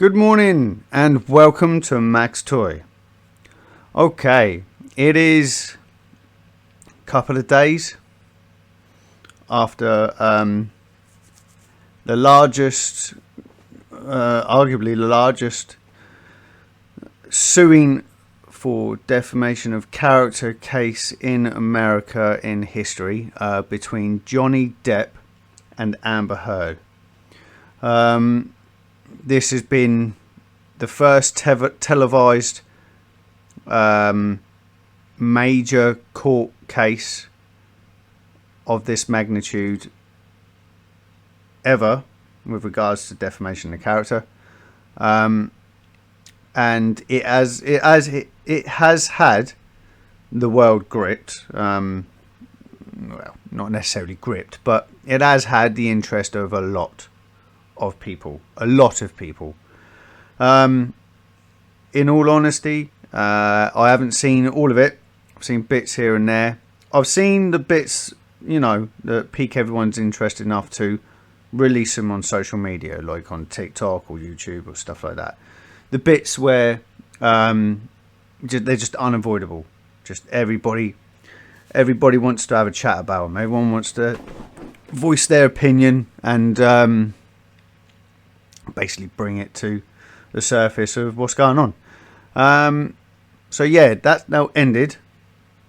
Good morning and welcome to Max Toy. Okay, it is a couple of days after the largest, arguably the largest suing for defamation of character case in America in history between Johnny Depp and Amber Heard. This has been the first televised major court case of this magnitude ever with regards to defamation of character, and it has had the world gripped. Well, not necessarily gripped, but it has had the interest of a lot of people. In all honesty, I haven't seen all of it. I've seen bits here and there. I've seen the bits, that pique everyone's interest enough to release them on social media, like on TikTok or YouTube or stuff like that. The bits where they're just unavoidable. Just everybody wants to have a chat about them. Everyone wants to voice their opinion and basically bring it to the surface of what's going on. So yeah, that's now ended.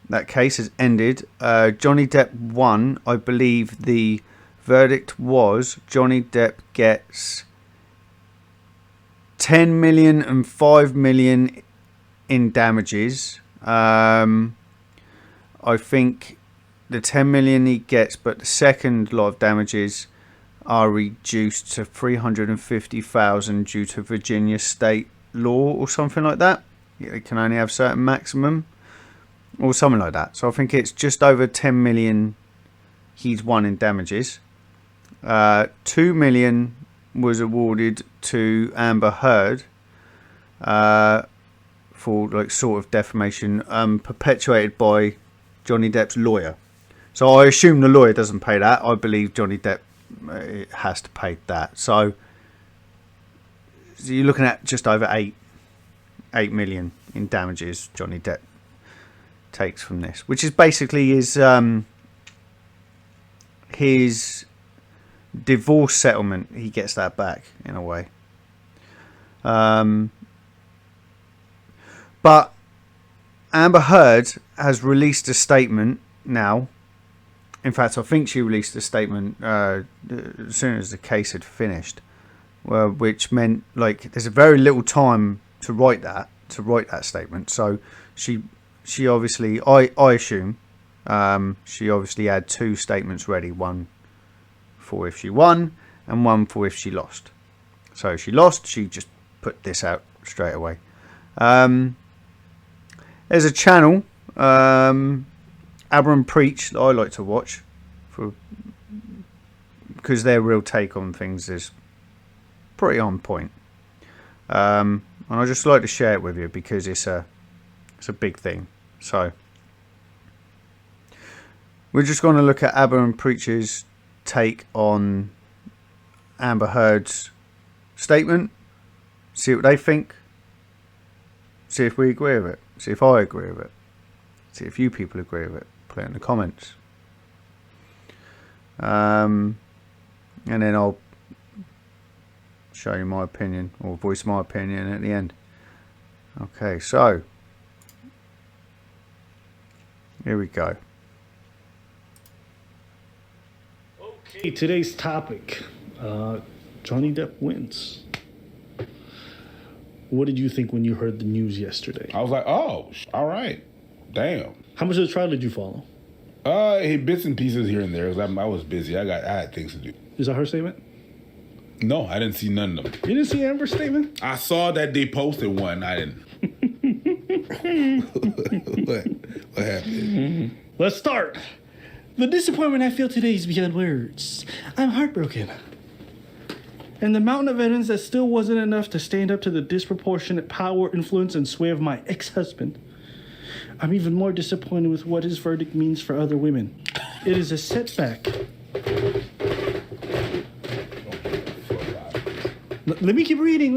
That case has ended. Johnny Depp won. I believe the verdict was Johnny Depp gets 10 million and 5 million in damages. I think the 10 million he gets, but the second lot of damages are reduced to 350,000 due to Virginia state law or something like that. It can only have certain maximum or something like that. So I think it's just over 10 million he's won in damages. 2 million was awarded to Amber Heard for sort of defamation perpetuated by Johnny Depp's lawyer. So I assume the lawyer doesn't pay that. I believe Johnny Depp has to pay that. So you're looking at just over 8 million in damages Johnny Depp takes from this, which is basically his divorce settlement. He gets that back in a way. But Amber Heard has released a statement now. In fact, I think she released a statement as soon as the case had finished, which meant there's a very little time to write that statement. So she obviously, I assume, she obviously had two statements ready, one for if she won and one for if she lost. So if she lost, she just put this out straight away. There's a channel, Abram Preach, that I like to watch because their real take on things is pretty on point. And I just like to share it with you because it's a big thing. So we're just going to look at Abram Preach's take on Amber Heard's statement, see what they think, see if we agree with it, see if I agree with it, see if you people agree with it. Put it in the comments. And then I'll show you my opinion or voice my opinion at the end. Okay, so here we go. Okay, today's topic, Johnny Depp wins. What did you think when you heard the news yesterday? I was like, oh, all right. Damn. How much of the trial did you follow? Bits and pieces here and there. I was busy. I had things to do. Is that her statement? No, I didn't see none of them. You didn't see Amber's statement? I saw that they posted one. I didn't. What happened? Let's start. The disappointment I feel today is beyond words. I'm heartbroken. And the mountain of evidence that still wasn't enough to stand up to the disproportionate power, influence, and sway of my ex-husband. I'm even more disappointed with what his verdict means for other women. It is a setback. Let me keep reading.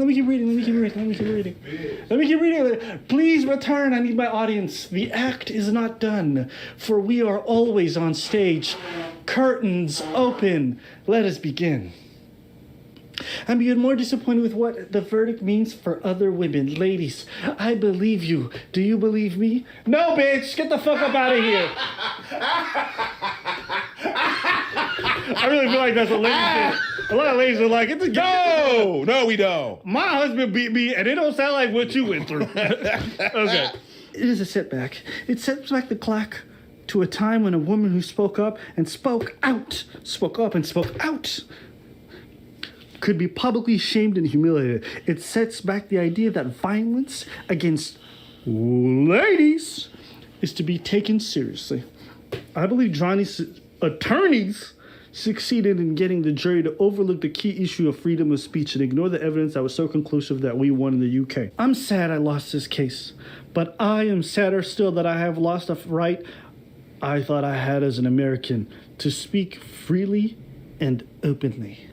Please return. I need my audience. The act is not done, for we are always on stage. Curtains open. Let us begin. I'm even more disappointed with what the verdict means for other women. Ladies, I believe you. Do you believe me? No, bitch! Get the fuck up out of here! I really feel like that's a lady thing. A lot of ladies are like, it's a No, we don't. My husband beat me, and it don't sound like what you went through. Okay. It is a setback. It sets back the clock to a time when a woman who spoke up and spoke out, could be publicly shamed and humiliated. It sets back the idea that violence against ladies is to be taken seriously. I believe Johnny's attorneys succeeded in getting the jury to overlook the key issue of freedom of speech and ignore the evidence that was so conclusive that we won in the UK. I'm sad I lost this case, but I am sadder still that I have lost a right I thought I had as an American to speak freely and openly.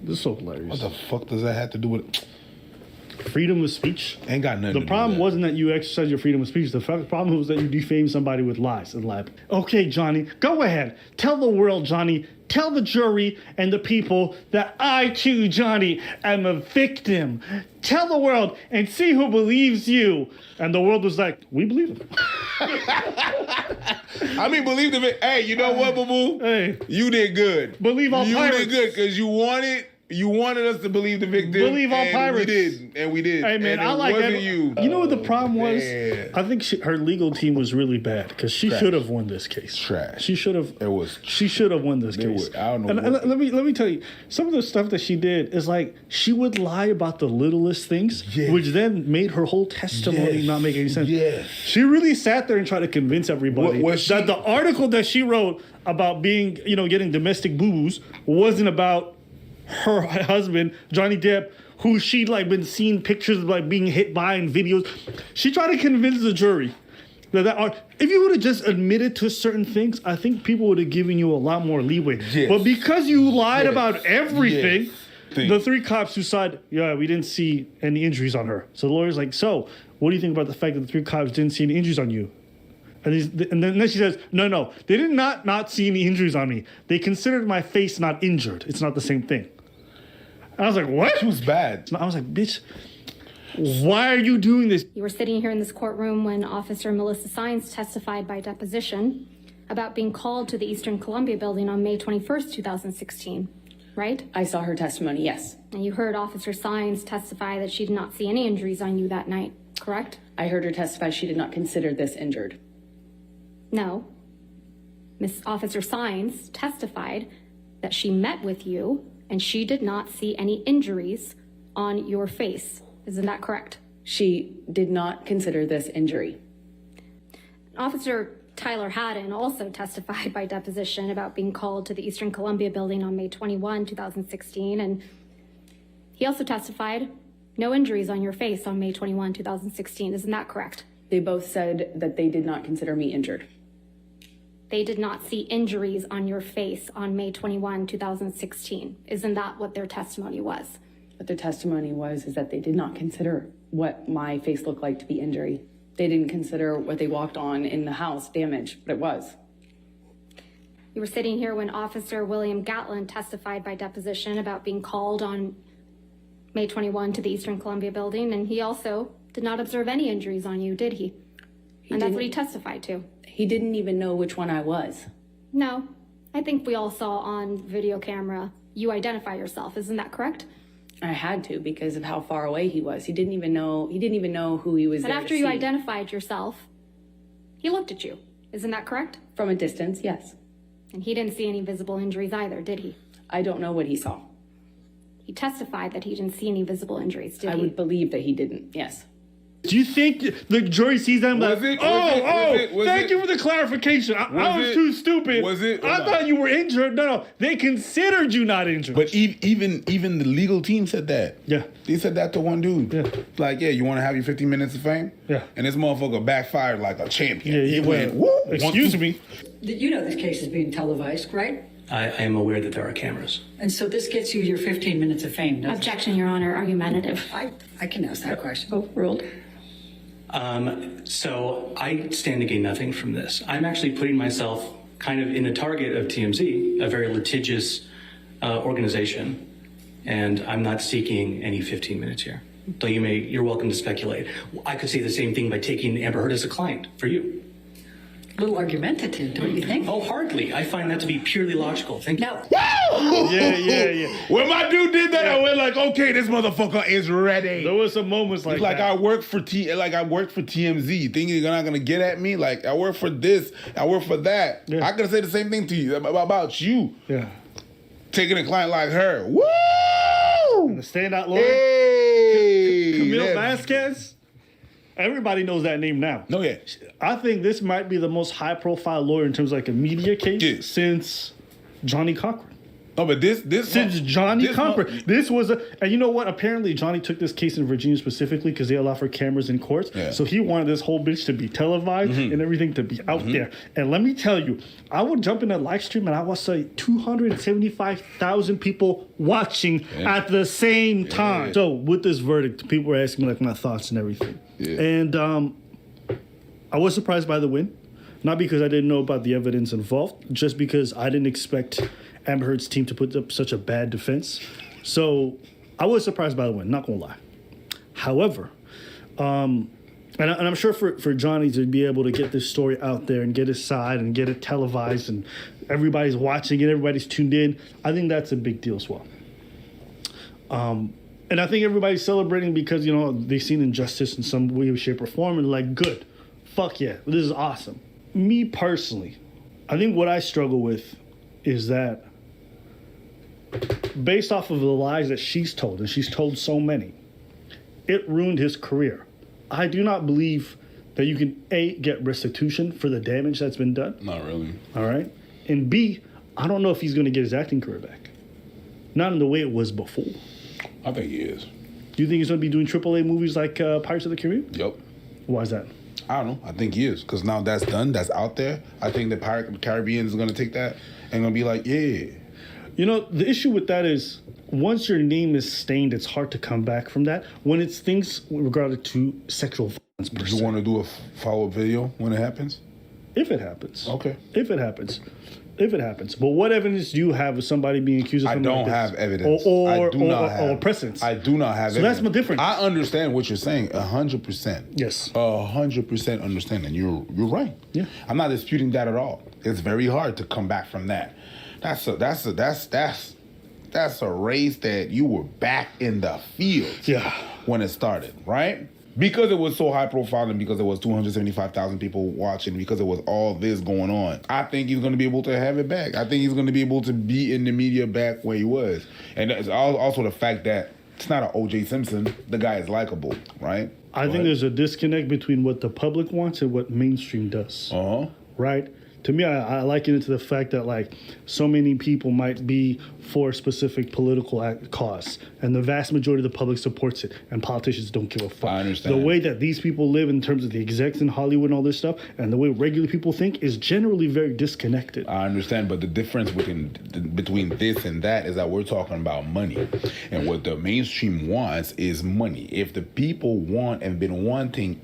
This is so hilarious. What the fuck does that have to do with Freedom of speech? Ain't got nothing to The do problem with that. wasn't that you exercised your freedom of speech. The problem was that you defamed somebody with lies and lab. Okay, Johnny, go ahead. Tell the world, Johnny. Tell the jury and the people that I, too, Johnny, am a victim. Tell the world and see who believes you. And the world was like, we believe him. I mean, believe the Hey, you know what, boo-boo? Hey. You did good. Believe all you pirates. did good because you wanted us to believe the victim. Believe all pirates. We did. Hey, man, and I like wasn't that. you. You know what the problem was? Man. I think her legal team was really bad because she Trash. should have won this case. Trash. She should have. It was. She should have won this They case. would- I don't know And what- let me tell you, some of the stuff that she did is like she would lie about the littlest things, Yes. which then made her whole testimony Yes. not make any sense. Yes. She really sat there and tried to convince everybody What she- that the article that she wrote about being, getting domestic boo-boos wasn't about her husband, Johnny Depp, who she'd been seeing pictures of being hit by in videos. She tried to convince the jury that if you would have just admitted to certain things, I think people would have given you a lot more leeway. Yes. But because you lied Yes. about everything, Yes. the three cops who said, yeah, we didn't see any injuries on her. So the lawyer's like, so what do you think about the fact that the three cops didn't see any injuries on you? And then she says, no, they did not see any injuries on me. They considered my face not injured. It's not the same thing. I was like, what? It was bad. I was like, bitch, why are you doing this? You were sitting here in this courtroom when Officer Melissa Sines testified by deposition about being called to the Eastern Columbia building on May 21st, 2016, right? I saw her testimony, yes. And you heard Officer Sines testify that she did not see any injuries on you that night, correct? I heard her testify she did not consider this injured. No. Miss Officer Sines testified that she met with you and she did not see any injuries on your face. Isn't that correct? She did not consider this injury. Officer Tyler Haddon also testified by deposition about being called to the Eastern Columbia building on May 21, 2016, and he also testified no injuries on your face on May 21, 2016. Isn't that correct? They both said that they did not consider me injured. They did not see injuries on your face on May 21, 2016. Isn't that what their testimony was? What their testimony was is that they did not consider what my face looked like to be injury. They didn't consider what they walked on in the house damage, but it was. You were sitting here when Officer William Gatlin testified by deposition about being called on May 21 to the Eastern Columbia building, and he also did not observe any injuries on you, did he? And that's what he testified to. He didn't even know which one I was. No, I think we all saw on video camera you identify yourself. Isn't that correct? I had to because of how far away he was. He didn't even know who he was But there after to you see. identified yourself, he looked at you. Isn't that correct? From a distance, yes. And he didn't see any visible injuries either, did he? I don't know what he saw. He testified that he didn't see any visible injuries, did I he? would believe that he didn't, yes. Do you think the jury sees them like, Was it? thank you for the clarification. I was too stupid. Was it or I not? thought you were injured. No, they considered you not injured. But even the legal team said that. Yeah. They said that to one dude. Yeah. Like, yeah, you want to have your 15 minutes of fame? Yeah. And this motherfucker backfired like a champion. yeah, He went, well, woo. excuse me. You know this case is being televised, right? I am aware that there are cameras. And so this gets you your 15 minutes of fame, doesn't Objection, Your Honor, argumentative. it? I can ask that question. Overruled. So I stand to gain nothing from this. I'm actually putting myself kind of in the target of TMZ, a very litigious organization, and I'm not seeking any 15 minutes here. Though you're welcome to speculate. I could say the same thing by taking Amber Heard as a client for you. A little argumentative, don't you think? Oh, hardly. I find that to be purely logical. Thank you. No. Yeah. When my dude did that, I went like, okay, this motherfucker is ready. There was some moments like Like that. I work for TMZ. Thinking you're not gonna get at me? Like I work for this, I work for that. Yeah. I could say the same thing to you about you. Yeah. Taking a client like her. Woo! The standout lawyer, Hey! Camille that- Vasquez. Everybody knows that name now. No, yeah. I think this might be the most high-profile lawyer in terms of like a media case Yeah. since Johnny Cochran. No, but this Since Johnny this Cochran. This was and you know what? Apparently Johnny took this case in Virginia specifically because they allow for cameras in courts. Yeah. So he wanted this whole bitch to be televised and everything to be out there. And let me tell you, I would jump in a live stream and I would say 275,000 people watching at the same time. So with this verdict, people were asking me like my thoughts and everything. Yeah. And I was surprised by the win. Not because I didn't know about the evidence involved, just because I didn't expect Amber Heard's team to put up such a bad defense. So I was surprised by the win, not gonna lie. However, and I'm sure for Johnny to be able to get this story out there and get his side and get it televised and everybody's watching it, everybody's tuned in, I think that's a big deal as well. And I think everybody's celebrating because, you know, they've seen injustice in some way, shape, or form and like, good, fuck yeah, this is awesome. Me personally, I think what I struggle with is that based off of the lies that she's told, and she's told so many, it ruined his career. I do not believe that you can, A, get restitution for the damage that's been done. Not really. All right. And B, I don't know if he's going to get his acting career back. Not in the way it was before. I think he is. Do you think he's going to be doing AAA movies like Pirates of the Caribbean? Yep. Why is that? I don't know. I think he is. Because now that's done, that's out there. I think the Caribbean is going to take that and going to be like, yeah. You know, the issue with that is once your name is stained, it's hard to come back from that. When it's things regarding to sexual violence per Do you se. want to do a follow-up video when it happens? If it happens. Okay. If it happens. If it happens. But what evidence do you have of somebody being accused of I something don't like this? have evidence. Or I do not have. Or precedents. I do not have So evidence. that's my difference. I understand what you're saying 100%. Yes. 100% understand. And you're right. Yeah. I'm not disputing that at all. It's very hard to come back from that. That's a race that you were back in the field Yeah. when it started, right? Because it was so high profile and because it was 275,000 people watching, because it was all this going on, I think he's going to be able to have it back. I think he's going to be able to be in the media back where he was. And that's also the fact that it's not an O.J. Simpson. The guy is likable, right? I think there's a disconnect between what the public wants and what mainstream does. Uh-huh. Right? To me, I liken it to the fact that like so many people might be for a specific political cause, and the vast majority of the public supports it, and politicians don't give a fuck. I understand. The way that these people live in terms of the execs in Hollywood and all this stuff, and the way regular people think is generally very disconnected. I understand, but the difference between this and that is that we're talking about money. And what the mainstream wants is money. If the people want and been wanting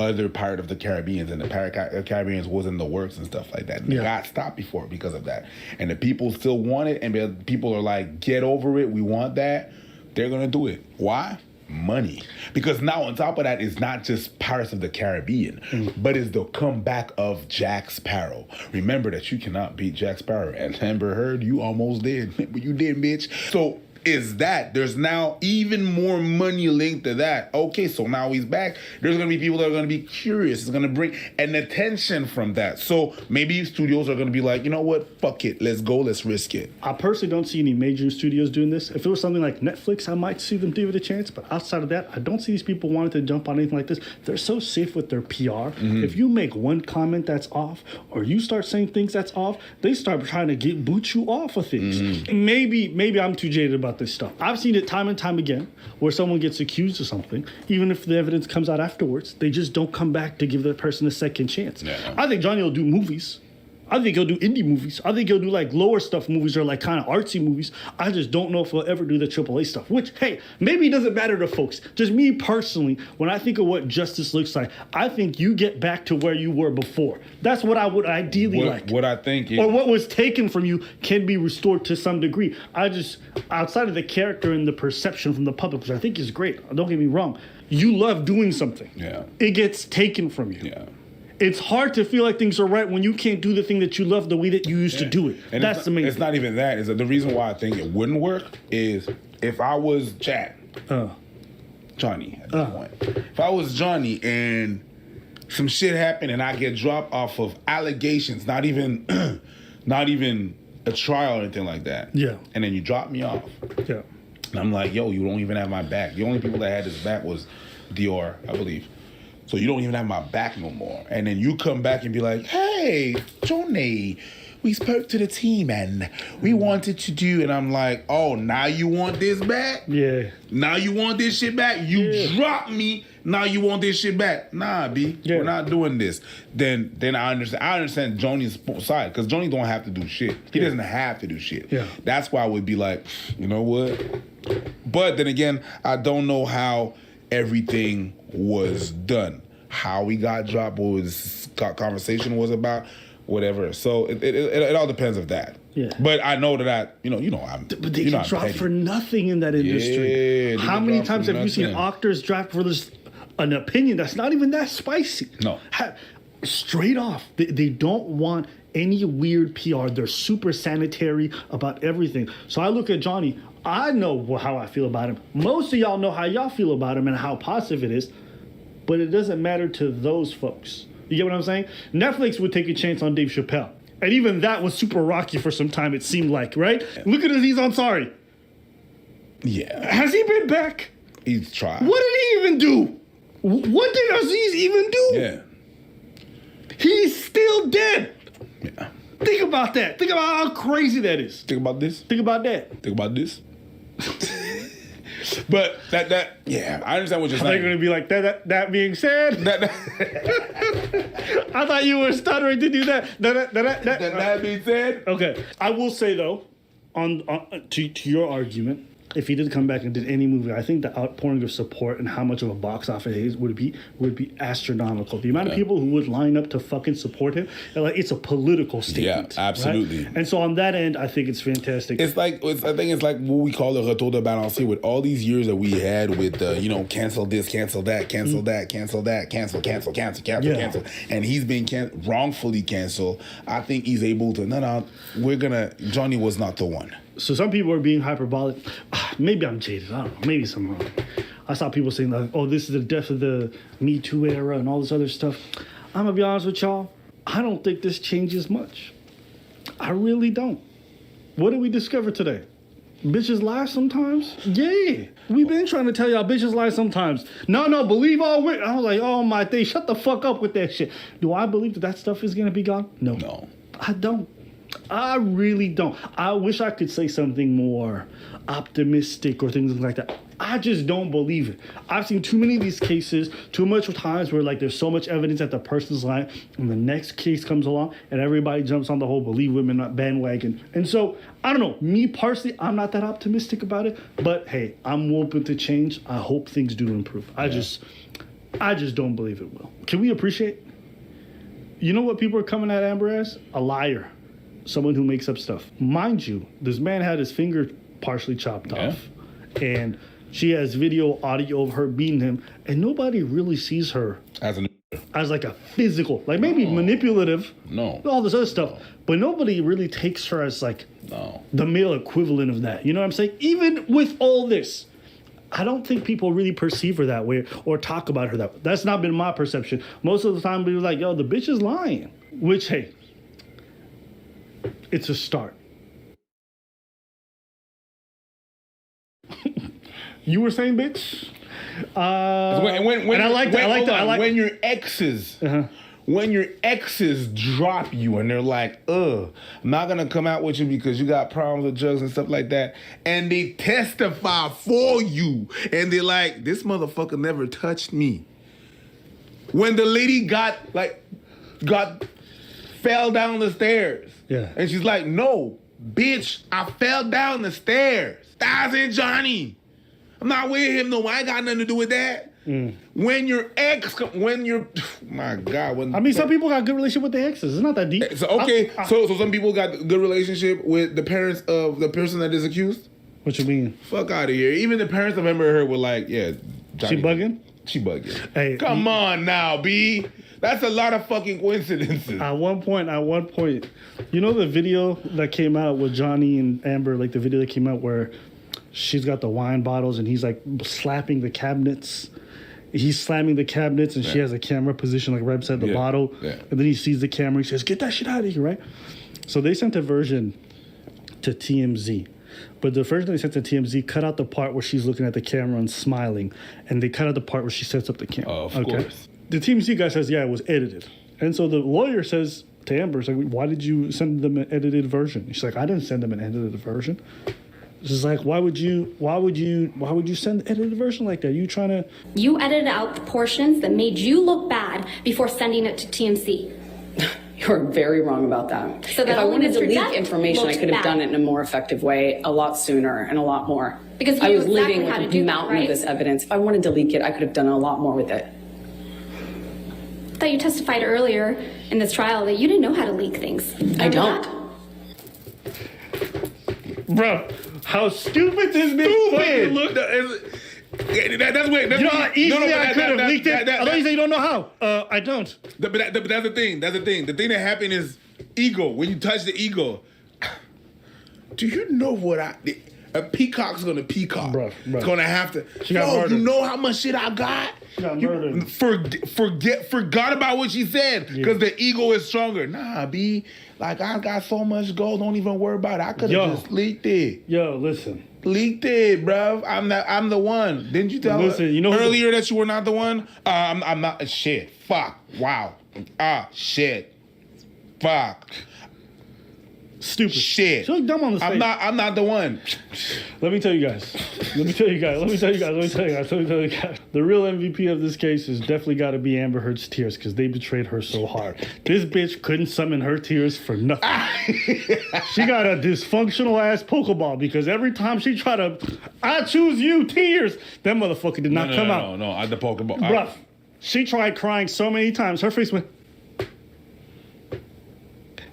other part of the Caribbean, and the Caribbeans was in the works and stuff like that. And It got stopped before because of that. And the people still want it, and people are like, get over it, we want that. They're going to do it. Why? Money. Because now on top of that, it's not just Pirates of the Caribbean, but it's the comeback of Jack Sparrow. Remember that you cannot beat Jack Sparrow. And Amber Heard, you almost did. But you did, bitch. So is that there's now even more money linked to that. Okay, so now he's back. There's going to be people that are going to be curious. It's going to bring an attention from that. So maybe studios are going to be like, you know what? Fuck it. Let's go. Let's risk it. I personally don't see any major studios doing this. If it was something like Netflix, I might see them give it a chance. But outside of that, I don't see these people wanting to jump on anything like this. They're so safe with their PR. If you make one comment that's off, or you start saying things that's off, they start trying to boot you off of things. Maybe I'm too jaded about this stuff. I've seen it time and time again where someone gets accused of something, even if the evidence comes out afterwards, they just don't come back to give that person a second chance. Yeah. I think Johnny will do movies. I think he'll do indie movies. I think he'll do like lower stuff movies or like kind of artsy movies. I just don't know if he'll ever do the AAA stuff, which, hey, maybe it doesn't matter to folks. Just me personally, when I think of what justice looks like, I think you get back to where you were before. That's what I would ideally like. What I think is, or what was taken from you can be restored to some degree. I just, outside of the character and the perception from the public, which I think is great, don't get me wrong, you love doing something. Yeah. It gets taken from you. Yeah. It's hard to feel like things are right when you can't do the thing that you love the way that you used to do it. And That's the main It's thing. not even that. Is that the reason why I think it wouldn't work is if I was Johnny at this point. If I was Johnny and some shit happened and I get dropped off of allegations, not even a trial or anything like that. Yeah. And then you drop me off. Yeah. And I'm like, yo, you don't even have my back. The only people that had his back was Dior, I believe. So you don't even have my back no more. And then you come back and be like, hey, Johnny, we spoke to the team and we wanted to do, and I'm like, oh, now you want this back? Yeah. Now you want this shit back? You dropped me. Now you want this shit back? Nah, B. Yeah. We're not doing this. Then I understand. I understand Joni's side because Joni don't have to do shit. He doesn't have to do shit. Yeah. That's why I would be like, you know what? But then again, I don't know how everything was done. How we got dropped, what was conversation was about, whatever. So it all depends of that. Yeah. But I know that I'm. But they get dropped for nothing in that industry. Yeah, How many times have you seen actors dropped for an opinion that's not even that spicy? No. Straight off, they don't want any weird PR. They're super sanitary about everything. So I look at Johnny. I know how I feel about him. Most of y'all know how y'all feel about him and how positive it is. But it doesn't matter to those folks. You get what I'm saying? Netflix would take a chance on Dave Chappelle. And even that was super rocky for some time, it seemed like, right? Look at Aziz Ansari. Yeah. Has he been back? He's tried. What did he even do? What did Aziz even do? Yeah. He's still dead. Yeah. Think about that. Think about how crazy that is. Think about this. Think about that. Think about this. But that yeah, I understand what you're They're saying. going to be like, that being said, I thought you were stuttering to do that. That being said, Okay. I will say, though, on to your argument, if he did come back and did any movie, I think the outpouring of support and how much of a box office it is would be astronomical. The amount of people who would line up to fucking support him, like, it's a political statement. Yeah, absolutely. Right? And so on that end, I think it's fantastic. I think it's like what we call the retour de balancier with all these years that we had with cancel this, cancel that, cancel that, cancel that, cancel, and he's been wrongfully canceled. I think he's able to. Johnny was not the one. So some people are being hyperbolic. Maybe I'm jaded. I don't know. Maybe I'm wrong. I saw people saying like, "Oh, this is the death of the Me Too era and all this other stuff." I'm gonna be honest with y'all. I don't think this changes much. I really don't. What did we discover today? Bitches lie sometimes? Yeah. We've been trying to tell y'all bitches lie sometimes. No, believe all women. I was like, oh my day, shut the fuck up with that shit. Do I believe that stuff is gonna be gone? No. I don't. I really don't. I wish I could say something more optimistic or things like that. I just don't believe it. I've seen too many of these cases, too much times where like there's so much evidence that the person's lying, and the next case comes along and everybody jumps on the whole believe women not bandwagon. And so, I don't know. Me personally, I'm not that optimistic about it. But hey, I'm open to change. I hope things do improve. I just don't believe it will. Can we appreciate? You know what people are coming at Amber as? A liar. Someone who makes up stuff. Mind you, this man had his finger partially chopped off. And she has video, audio of her beating him. And nobody really sees her as like a physical, like maybe manipulative. All this other stuff. But nobody really takes her as like the male equivalent of that. You know what I'm saying? Even with all this, I don't think people really perceive her that way or talk about her that way. That's not been my perception. Most of the time, people are like, yo, the bitch is lying. Which, hey, it's a start. You were saying, bitch? When your exes, when your exes drop you and they're like, I'm not gonna come out with you because you got problems with drugs and stuff like that, and they testify for you, and they're like, this motherfucker never touched me. When the lady got fell down the stairs. Yeah. And she's like, no, bitch, I fell down the stairs. That's it, Johnny. I'm not with him no more. I ain't got nothing to do with that. When your ex, my God. I mean, some people got good relationship with their exes. It's not that deep. So, okay, so some people got good relationship with the parents of the person that is accused? What you mean? Fuck out of here. Even the parents of Amber Heard were like, yeah. Johnny, She bugging? She bugging. Hey, Come on now, B. That's a lot of fucking coincidences. At one point, you know the video that came out with Johnny and Amber, like the video that came out where she's got the wine bottles and he's like slapping the cabinets. He's slamming the cabinets and she has a camera position like right beside the bottle. Yeah. And then he sees the camera. He says, "Get that shit out of here," right? So they sent a version to TMZ. But the version they sent to TMZ cut out the part where she's looking at the camera and smiling. And they cut out the part where she sets up the camera. Of course. The TMZ guy says, yeah, it was edited. And so the lawyer says to Amber, it's like, why did you send them an edited version? She's like, I didn't send them an edited version. She's like, why would you send an edited version like that? You trying to... You edited out the portions that made you look bad before sending it to TMC. You're very wrong about that. So that if I only wanted to Mr. leak Depp information, I looked could have bad. done it in a more effective way, a lot sooner and a lot more. Because you I knew was exactly living how to with do a that, mountain right? of this evidence. If I wanted to leak it, I could have done a lot more with it. I thought you testified earlier in this trial that you didn't know how to leak things. I Remember don't. that? Bro, how stupid this bitch fucking look. That's weird. You know how easily I could have leaked it? I thought you said you don't know how. I don't. But that's the thing. That's the thing. The thing that happened is ego. When you touch the ego, do you know what a peacock's gonna peacock? Bruh. It's gonna have to. She got Yo, murdered. you know how much shit I got? She got You murdered. forgot about what she said because the ego is stronger. Nah, B. Like I got so much gold. Don't even worry about it. I could have just leaked it. Yo, listen. Leaked it, bruv. I'm the one. Didn't you tell Listen, you know earlier that you were not the one? I'm not. Shit. Fuck. Wow. Shit. Fuck. Stupid. Shit. She look dumb on the stage. I'm not the one. Let me tell you guys. The real MVP of this case has definitely got to be Amber Heard's tears because they betrayed her so hard. This bitch couldn't summon her tears for nothing. She got a dysfunctional ass Pokeball because every time she tried to, I choose you, tears, that motherfucker did not come out. No, the Pokeball. Bruh, she tried crying so many times. Her face went.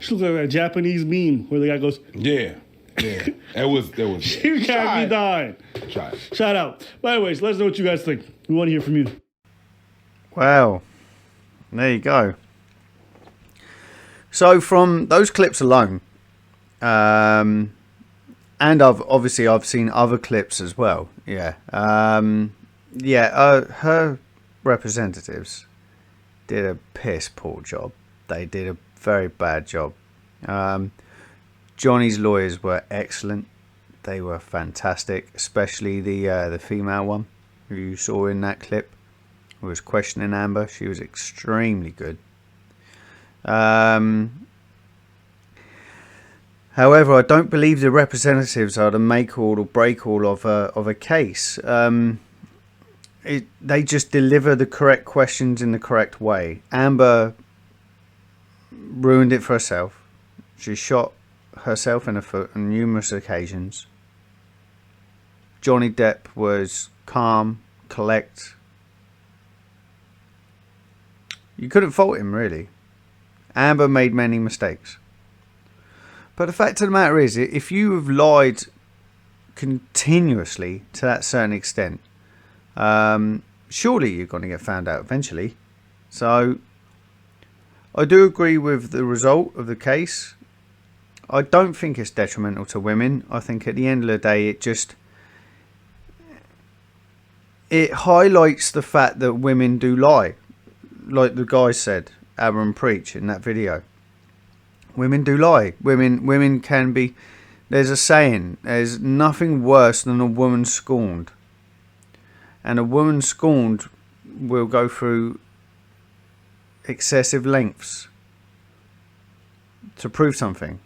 She looked like that Japanese meme where the guy goes, Yeah. It was. "You can't be dying." Try. Shout out. But anyways, let us know what you guys think. We want to hear from you. Well, there you go. So from those clips alone, and I've seen other clips as well. Yeah. Her representatives did a piss poor job. They did a very bad job. Johnny's lawyers were excellent. They were fantastic, especially the female one who you saw in that clip who was questioning Amber. She was extremely good. However, I don't believe the representatives are the make all or break all of a case. They just deliver the correct questions in the correct way. Amber ruined it for herself. She shot herself in the foot on numerous occasions. Johnny Depp was calm, collect. You couldn't fault him, really. Amber made many mistakes. But the fact of the matter is, if you have lied continuously to that certain extent, surely you're going to get found out eventually. So I do agree with the result of the case. I don't think it's detrimental to women. I think at the end of the day, it highlights the fact that women do lie. Like the guy said, Aaron Preach, in that video. Women do lie. Women can be... There's a saying, there's nothing worse than a woman scorned. And a woman scorned will go through excessive lengths to prove something.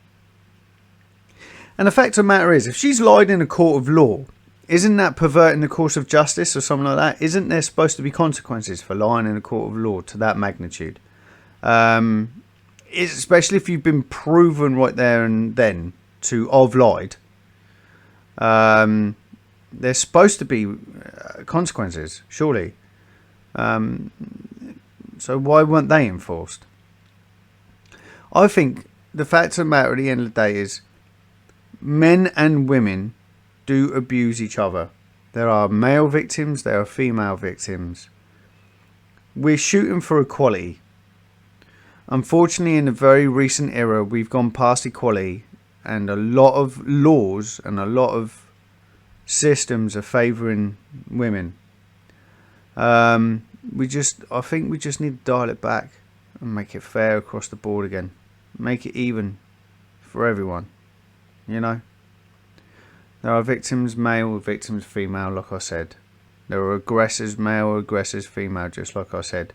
And the fact of the matter is, if she's lied in a court of law, isn't that perverting the course of justice or something like that? Isn't there supposed to be consequences for lying in a court of law to that magnitude? especially if you've been proven right there and then to have lied, there's supposed to be consequences, surely. So why weren't they enforced? I think the fact of the matter at the end of the day is men and women do abuse each other. There are male victims, there are female victims. We're shooting for equality. Unfortunately, in the very recent era, we've gone past equality, and a lot of laws and a lot of systems are favouring women. I think we just need to dial it back and make it fair across the board again. Make it even for everyone, you know. There are victims male, victims female, like I said. There are aggressors male, aggressors female, just like I said.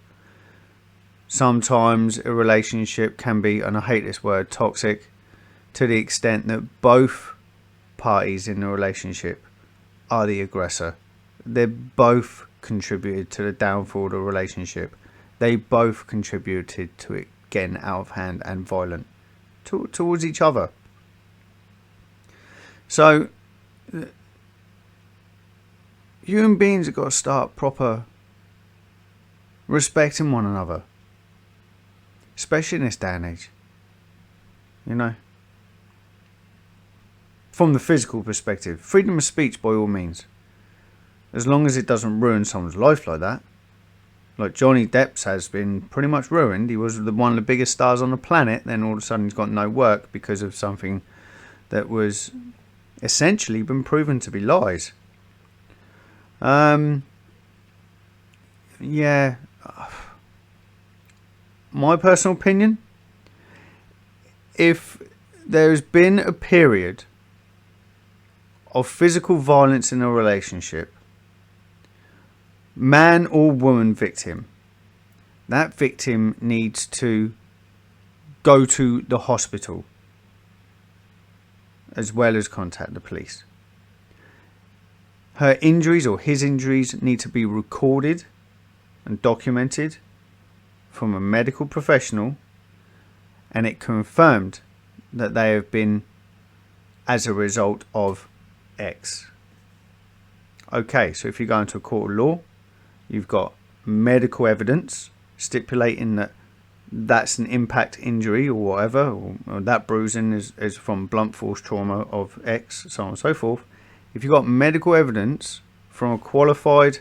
Sometimes a relationship can be, and I hate this word, toxic, to the extent that both parties in the relationship are the aggressor. They both contributed to the downfall of the relationship. They both contributed to it getting out of hand and violent towards each other. So human beings have got to start proper respecting one another, especially in this day and age, you know. From the physical perspective, freedom of speech by all means, as long as it doesn't ruin someone's life like that. Like Johnny Depp's has been pretty much ruined. He was one of the biggest stars on the planet, then all of a sudden he's got no work because of something that was essentially been proven to be lies. Yeah, my personal opinion, if there's been a period of physical violence in a relationship, man or woman victim, that victim needs to go to the hospital as well as contact the police. Her injuries or his injuries need to be recorded and documented from a medical professional, and it confirmed that they have been as a result of X. Okay, so if you go into a court of law, you've got medical evidence stipulating that that's an impact injury or whatever, or that bruising is from blunt force trauma of X, so on and so forth. If you've got medical evidence from a qualified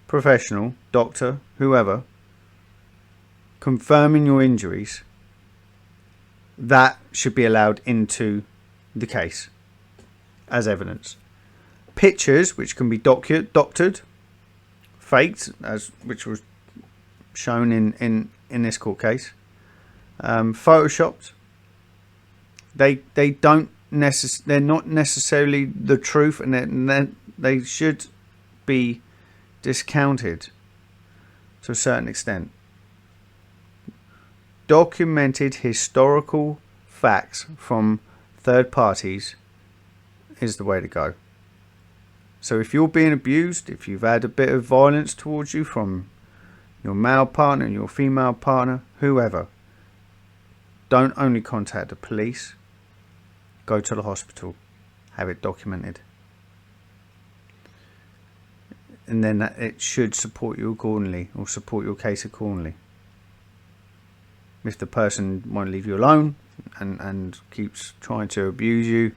professional, doctor, whoever, confirming your injuries, that should be allowed into the case as evidence. Pictures, which can be doctored, faked, as which was shown in this court case, photoshopped, they're not necessarily the truth, and they should be discounted to a certain extent. Documented historical facts from third parties is the way to go. So if you're being abused, if you've had a bit of violence towards you from your male partner, your female partner, whoever, don't only contact the police, go to the hospital, have it documented. And then it should support you accordingly, or support your case accordingly. If the person won't leave you alone and keeps trying to abuse you,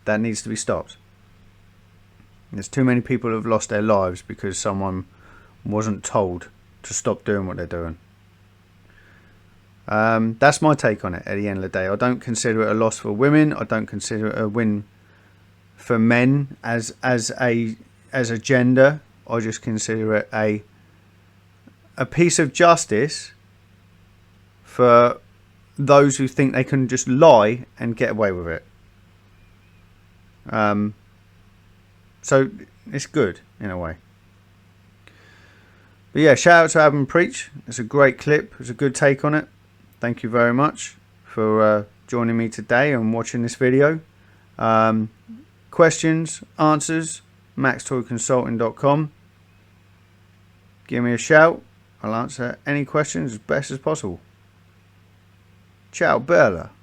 that needs to be stopped. There's too many people who have lost their lives because someone wasn't told to stop doing what they're doing. That's my take on it at the end of the day. I don't consider it a loss for women. I don't consider it a win for men as a gender. I just consider it a piece of justice for those who think they can just lie and get away with it. So it's good in a way. But yeah, shout out to Adam Preach. It's a great clip. It's a good take on it. Thank you very much for joining me today and watching this video. Questions, answers, maxtoyconsulting.com. Give me a shout. I'll answer any questions as best as possible. Ciao, Bella.